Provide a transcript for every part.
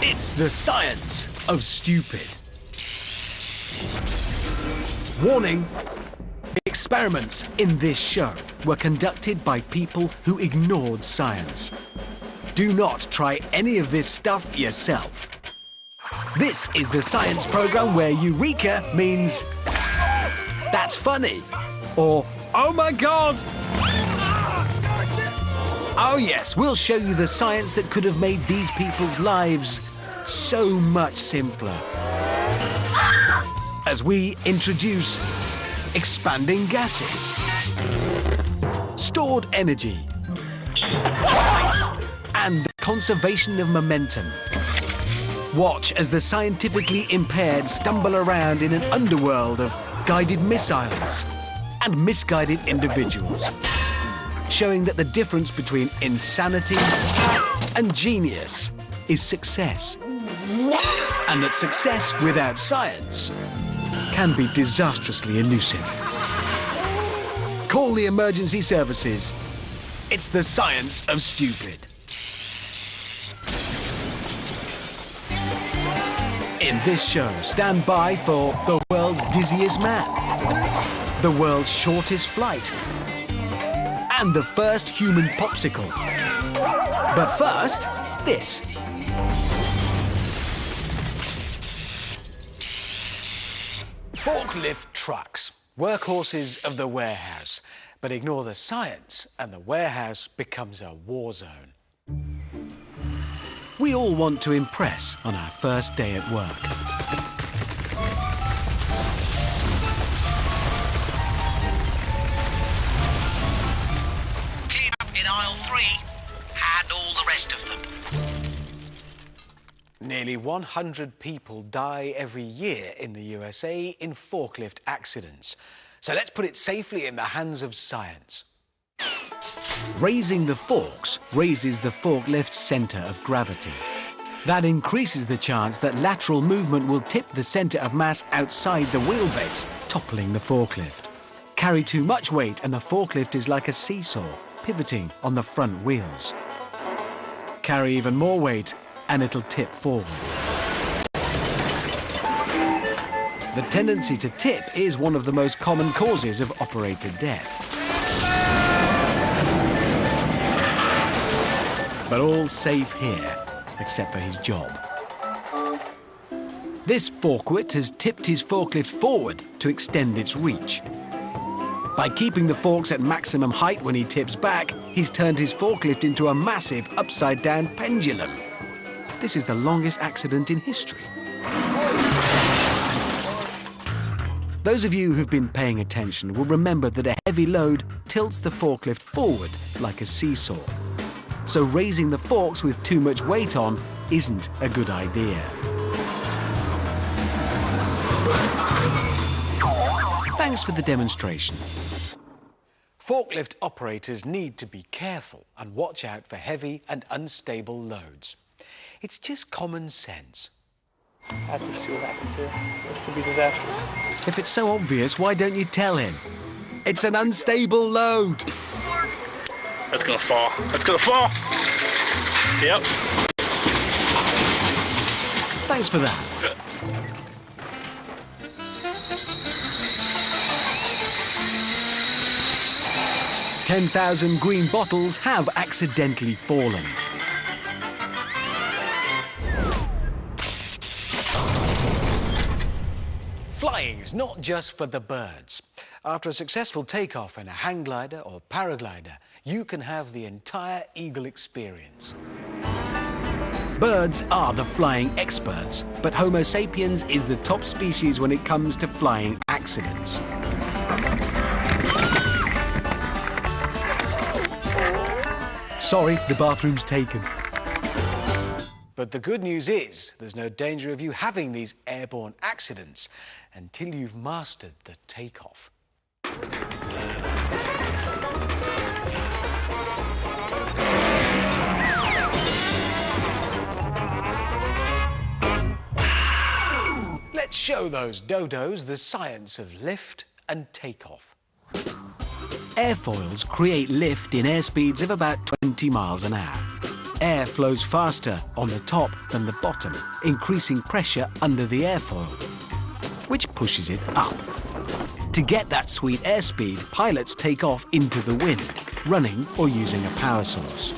It's the science of stupid. Warning, experiments in this show were conducted by people who ignored science. Do not try any of this stuff yourself. This is the science program where Eureka means that's funny, or oh my God! Oh yes, we'll show you the science that could have made these people's lives so much simpler. As we introduce expanding gases, stored energy, and the conservation of momentum. Watch as the scientifically impaired stumble around in an underworld of guided missiles and misguided individuals, showing that the difference between insanity and genius is success, and that success without science can be disastrously elusive. Call the emergency services. It's the science of stupid. In this show, stand by for the world's dizziest man, the world's shortest flight, and the first human popsicle. But first, this. Forklift trucks, workhorses of the warehouse. But ignore the science and the warehouse becomes a war zone. We all want to impress on our first day at work. Clean up in aisle 3 and all the rest of them. Nearly 100 people die every year in the USA in forklift accidents. So let's put it safely in the hands of science. Raising the forks raises the forklift's center of gravity. That increases the chance that lateral movement will tip the center of mass outside the wheelbase, toppling the forklift. Carry too much weight and the forklift is like a seesaw, pivoting on the front wheels. Carry even more weight and it'll tip forward. The tendency to tip is one of the most common causes of operator death. But all safe here, except for his job. This forkwit has tipped his forklift forward to extend its reach. By keeping the forks at maximum height when he tips back, he's turned his forklift into a massive upside-down pendulum. This is the longest accident in history. Those of you who've been paying attention will remember that a heavy load tilts the forklift forward like a seesaw. So raising the forks with too much weight on isn't a good idea. Thanks for the demonstration. Forklift operators need to be careful and watch out for heavy and unstable loads. It's just common sense. I have to see what happens here. This could be disastrous. If it's so obvious, why don't you tell him? It's an unstable load. That's gonna fall. That's gonna fall! Yep. Thanks for that. 10,000 green bottles have accidentally fallen. Flying's not just for the birds. After a successful takeoff in a hang glider or paraglider, you can have the entire eagle experience. Birds are the flying experts, but Homo sapiens is the top species when it comes to flying accidents. Sorry, the bathroom's taken. But the good news is there's no danger of you having these airborne accidents until you've mastered the takeoff. Let's show those dodos the science of lift and takeoff. Airfoils create lift in airspeeds of about 20 miles an hour. Air flows faster on the top than the bottom, increasing pressure under the airfoil, which pushes it up. To get that sweet airspeed, pilots take off into the wind, running or using a power source.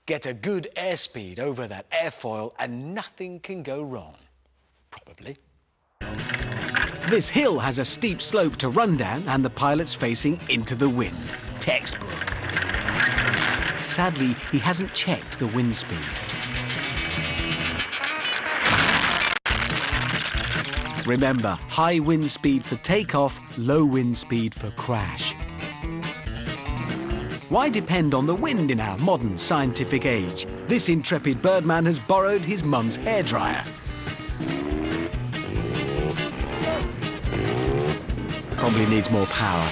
Get a good airspeed over that airfoil and nothing can go wrong. Probably. This hill has a steep slope to run down and the pilot's facing into the wind. Textbook. Sadly, he hasn't checked the wind speed. Remember, high wind speed for takeoff, low wind speed for crash. Why depend on the wind in our modern scientific age? This intrepid birdman has borrowed his mum's hairdryer. Probably needs more power.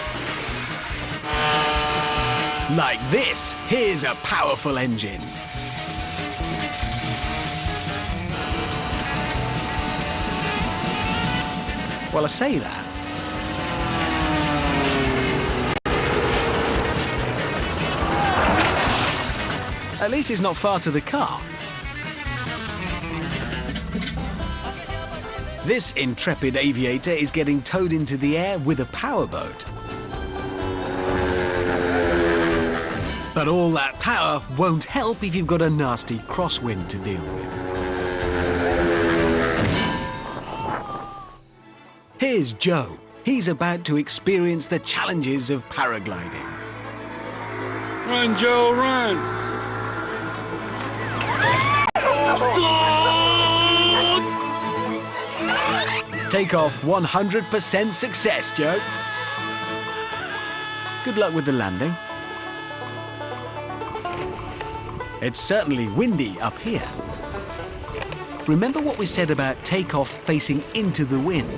Like this. Here's a powerful engine. Well, I say that. At least it's not far to the car. This intrepid aviator is getting towed into the air with a powerboat. But all that power won't help if you've got a nasty crosswind to deal with. Here's Joe. He's about to experience the challenges of paragliding. Run, Joe, run! Take off 100% success, Joe. Good luck with the landing. It's certainly windy up here. Remember what we said about takeoff facing into the wind?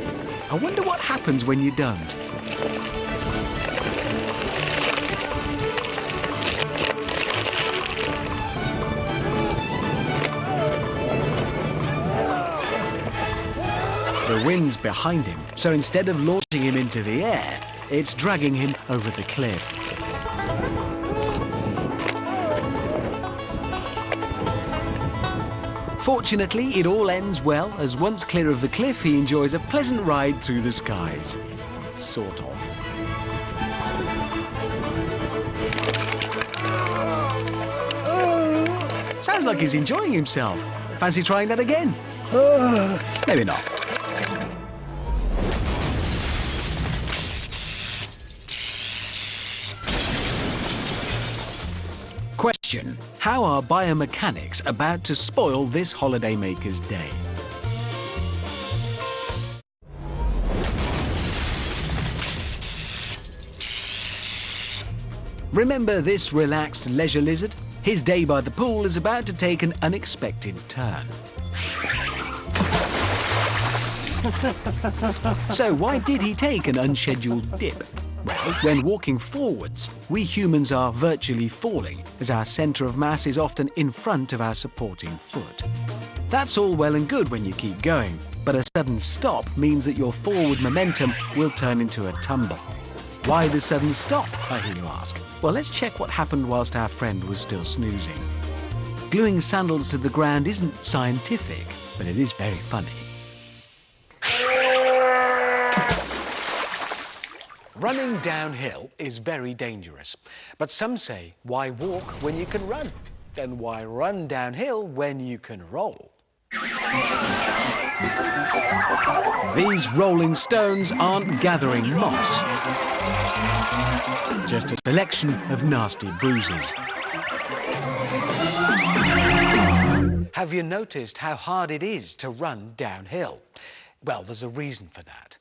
I wonder what happens when you don't. The wind's behind him, so instead of launching him into the air, it's dragging him over the cliff. Fortunately, it all ends well, as once clear of the cliff, he enjoys a pleasant ride through the skies. Sort of. Sounds like he's enjoying himself. Fancy trying that again? Maybe not. Question: how are biomechanics about to spoil this holidaymaker's day? Remember this relaxed leisure lizard? His day by the pool is about to take an unexpected turn. So why did he take an unscheduled dip? Well, when walking forwards, we humans are virtually falling, as our centre of mass is often in front of our supporting foot. That's all well and good when you keep going, but a sudden stop means that your forward momentum will turn into a tumble. Why the sudden stop, I hear you ask? Well, let's check what happened whilst our friend was still snoozing. Gluing sandals to the ground isn't scientific, but it is very funny. Running downhill is very dangerous, but some say, why walk when you can run? Then why run downhill when you can roll? These rolling stones aren't gathering moss, just a selection of nasty bruises. Have you noticed how hard it is to run downhill? Well, there's a reason for that.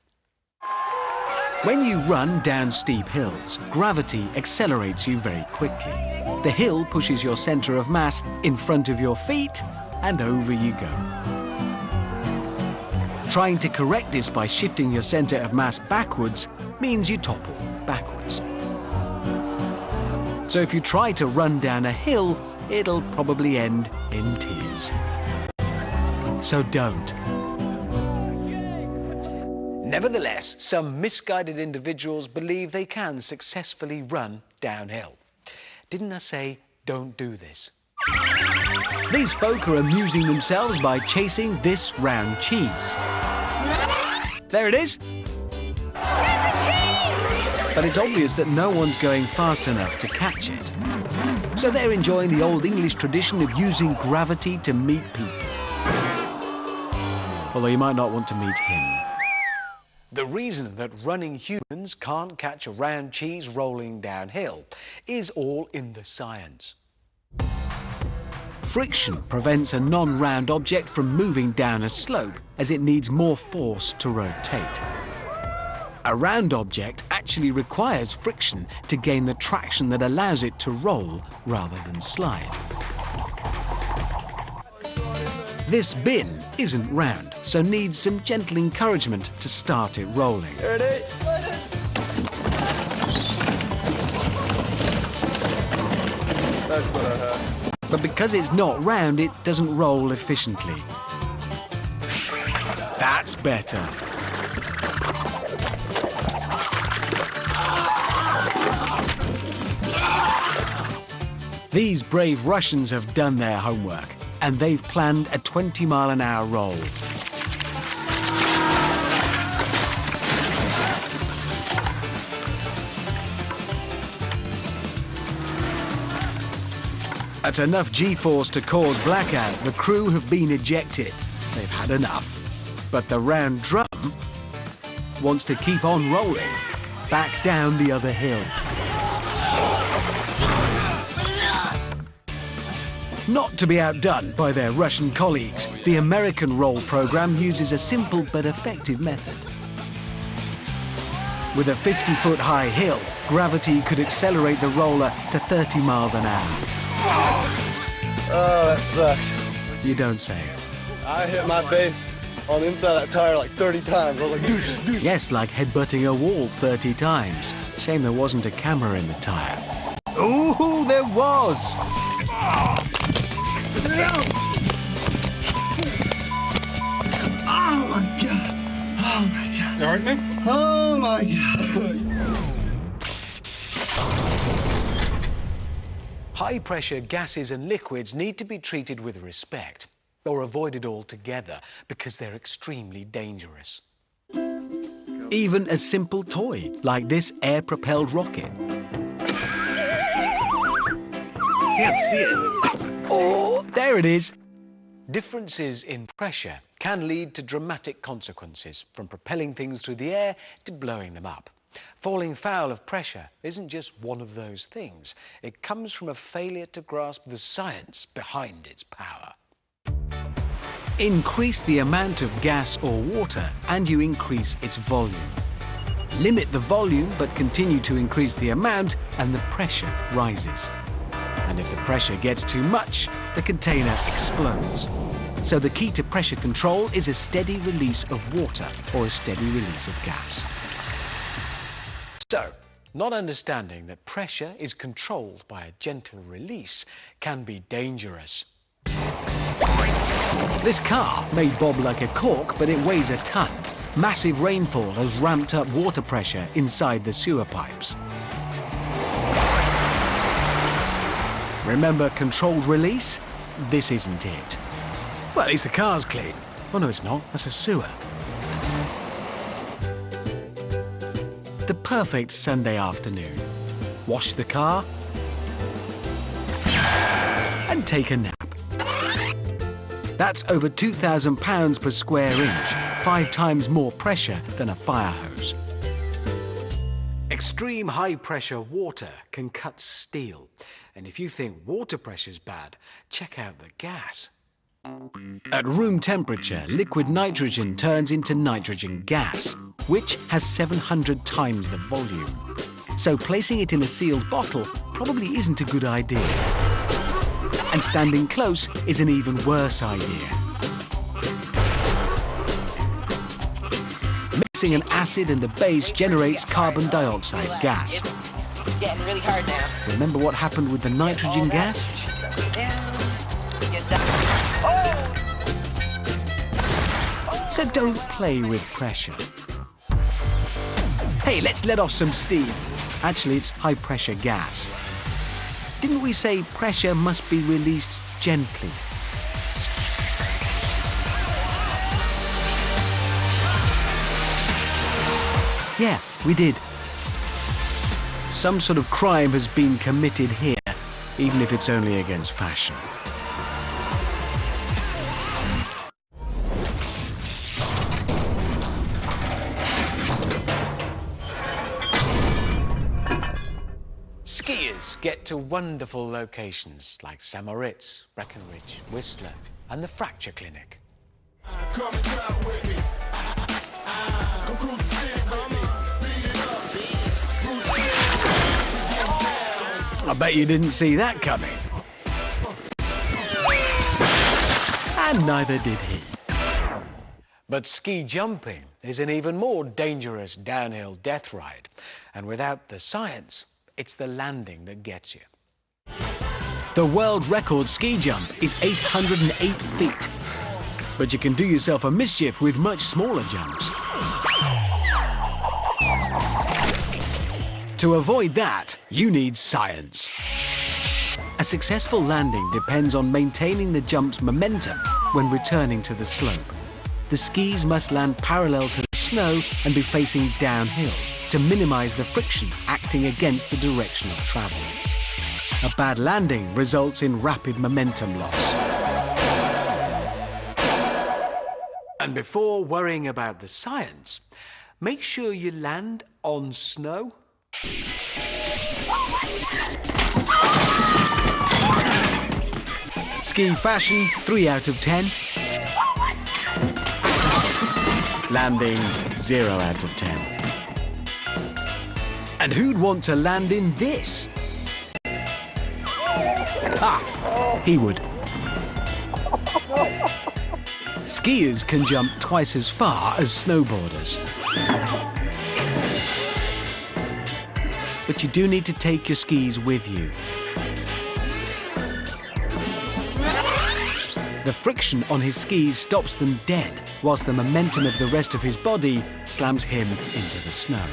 When you run down steep hills, gravity accelerates you very quickly. The hill pushes your centre of mass in front of your feet, and over you go. Trying to correct this by shifting your centre of mass backwards means you topple backwards. So if you try to run down a hill, it'll probably end in tears. So don't. Nevertheless, some misguided individuals believe they can successfully run downhill. Didn't I say, don't do this? These folk are amusing themselves by chasing this round cheese. There it is. But it's obvious that no one's going fast enough to catch it. So they're enjoying the old English tradition of using gravity to meet people. Although you might not want to meet him. The reason that running humans can't catch a round cheese rolling downhill is all in the science. Friction prevents a non-round object from moving down a slope as it needs more force to rotate. A round object actually requires friction to gain the traction that allows it to roll rather than slide. This bin isn't round, so needs some gentle encouragement to start it rolling. Ready? That's what I had. But because it's not round, it doesn't roll efficiently. That's better. These brave Russians have done their homework, and they've planned a 20-mile-an-hour roll. At enough G-force to cause blackout, the crew have been ejected. They've had enough. But the round drum wants to keep on rolling back down the other hill. Not to be outdone by their Russian colleagues, the American roll program uses a simple but effective method. With a 50-foot high hill, gravity could accelerate the roller to 30 miles an hour. Oh, that sucks. You don't say. I hit my face on the inside of that tire like 30 times. I was like, doosh, doosh. Yes, like headbutting a wall 30 times. Shame there wasn't a camera in the tire. Ooh, there was! Oh my God. Oh my God. You all right, man? Oh my God. High-pressure gases and liquids need to be treated with respect or avoided altogether because they're extremely dangerous. Even a simple toy like this air-propelled rocket. Can't see it. Oh, there it is. Differences in pressure can lead to dramatic consequences, from propelling things through the air to blowing them up. Falling foul of pressure isn't just one of those things. It comes from a failure to grasp the science behind its power. Increase the amount of gas or water and you increase its volume. Limit the volume but continue to increase the amount and the pressure rises. And if the pressure gets too much, the container explodes. So the key to pressure control is a steady release of water or a steady release of gas. So, not understanding that pressure is controlled by a gentle release can be dangerous. This car may bob like a cork, but it weighs a ton. Massive rainfall has ramped up water pressure inside the sewer pipes. Remember controlled release? This isn't it. Well, at least the car's clean. Oh, no, it's not. That's a sewer. The perfect Sunday afternoon. Wash the car and take a nap. That's over £2,000 per square inch, 5 times more pressure than a fire hose. Extreme high-pressure water can cut steel. And if you think water pressure's bad, check out the gas. At room temperature, liquid nitrogen turns into nitrogen gas, which has 700 times the volume. So placing it in a sealed bottle probably isn't a good idea. And standing close is an even worse idea. Mixing an acid and a base generates carbon dioxide gas. It's getting really hard now. Remember what happened with the nitrogen gas? So don't play with pressure. Hey, let's let off some steam. Actually, it's high-pressure gas. Didn't we say pressure must be released gently? Yeah, we did. Some sort of crime has been committed here, even if it's only against fashion. Skiers get to wonderful locations like St. Moritz, Breckenridge, Whistler and the Fracture Clinic. Come and travel with me. Come cruise the city with me. Beat it up. Cruise the city. I bet you didn't see that coming. And neither did he. But ski jumping is an even more dangerous downhill death ride. And without the science, it's the landing that gets you. The world record ski jump is 808 feet. But you can do yourself a mischief with much smaller jumps. To avoid that, you need science. A successful landing depends on maintaining the jump's momentum when returning to the slope. The skis must land parallel to the snow and be facing downhill to minimize the friction acting against the direction of travel. A bad landing results in rapid momentum loss. And before worrying about the science, make sure you land on snow. Ski fashion, 3 out of 10. Landing, 0 out of 10. And who'd want to land in this? Ah, he would. Skiers can jump twice as far as snowboarders. But you do need to take your skis with you. The friction on his skis stops them dead, whilst the momentum of the rest of his body slams him into the snow.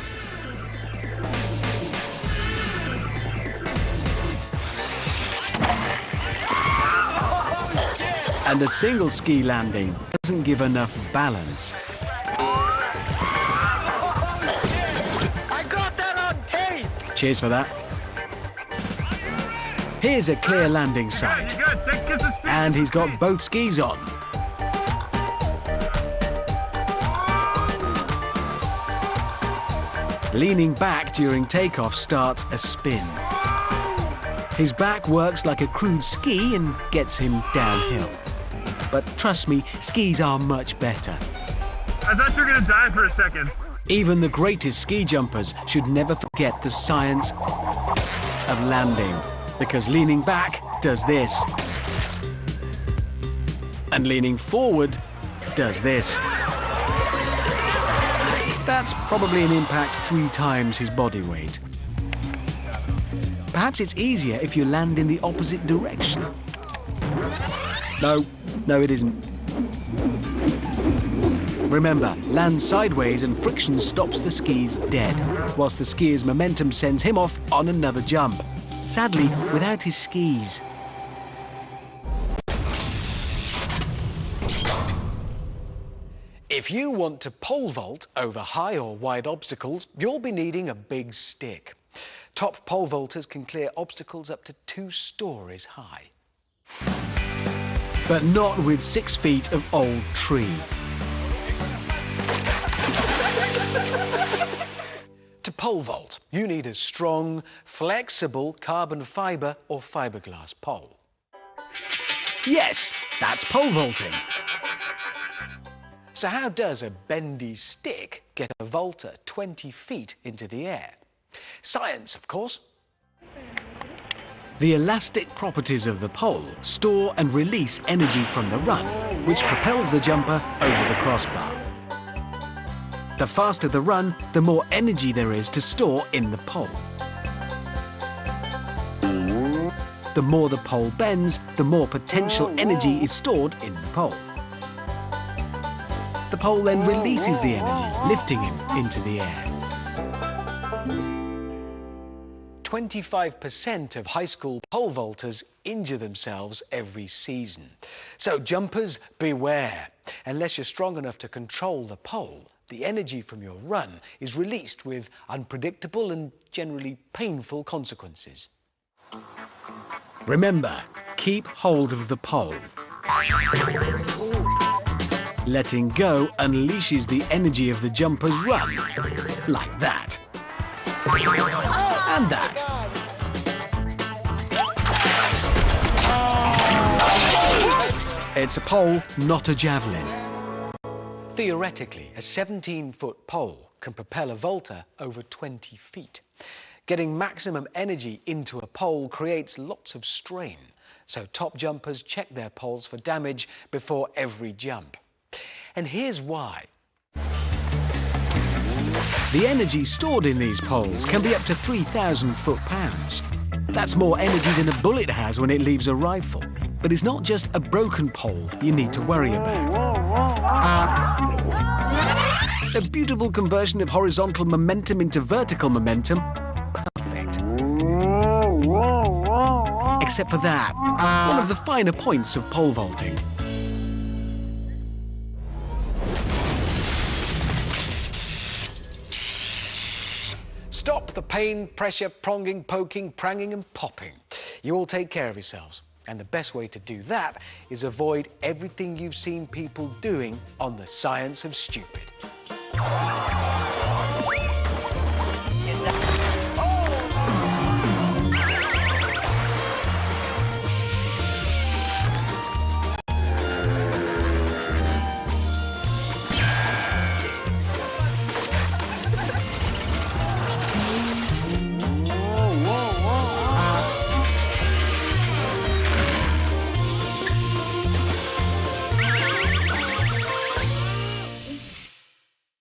And a single ski landing doesn't give enough balance. I got that on tape! Cheers for that. Here's a clear landing site. And he's got both skis on. Leaning back during takeoff starts a spin. His back works like a crude ski and gets him downhill. But trust me, skis are much better. I thought you were gonna die for a second. Even the greatest ski jumpers should never forget the science of landing, because leaning back does this. And leaning forward does this. That's probably an impact 3 times his body weight. Perhaps it's easier if you land in the opposite direction. No, it isn't. Remember, land sideways and friction stops the skis dead, whilst the skier's momentum sends him off on another jump. Sadly, without his skis. If you want to pole vault over high or wide obstacles, you'll be needing a big stick. Top pole vaulters can clear obstacles up to 2 stories high. But not with 6 feet of old tree. To pole vault, you need a strong, flexible carbon fibre or fiberglass pole. Yes, that's pole vaulting. So how does a bendy stick get a vaulter 20 feet into the air? Science, of course. The elastic properties of the pole store and release energy from the run, which propels the jumper over the crossbar. The faster the run, the more energy there is to store in the pole. The more the pole bends, the more potential energy is stored in the pole. The pole then releases the energy, lifting him into the air. 25% of high school pole vaulters injure themselves every season. So jumpers, beware. Unless you're strong enough to control the pole, the energy from your run is released with unpredictable and generally painful consequences. Remember, keep hold of the pole. Letting go unleashes the energy of the jumper's run, like that. And that. It's a pole, not a javelin. Theoretically, a 17-foot pole can propel a vaulter over 20 feet. Getting maximum energy into a pole creates lots of strain, so top jumpers check their poles for damage before every jump. And here's why. The energy stored in these poles can be up to 3,000 foot-pounds. That's more energy than a bullet has when it leaves a rifle. But it's not just a broken pole you need to worry about. A beautiful conversion of horizontal momentum into vertical momentum. Perfect. Except for that, one of the finer points of pole vaulting. Stop the pain, pressure, pronging, poking, pranging and popping. You all take care of yourselves. And the best way to do that is avoid everything you've seen people doing on the Science of Stupid.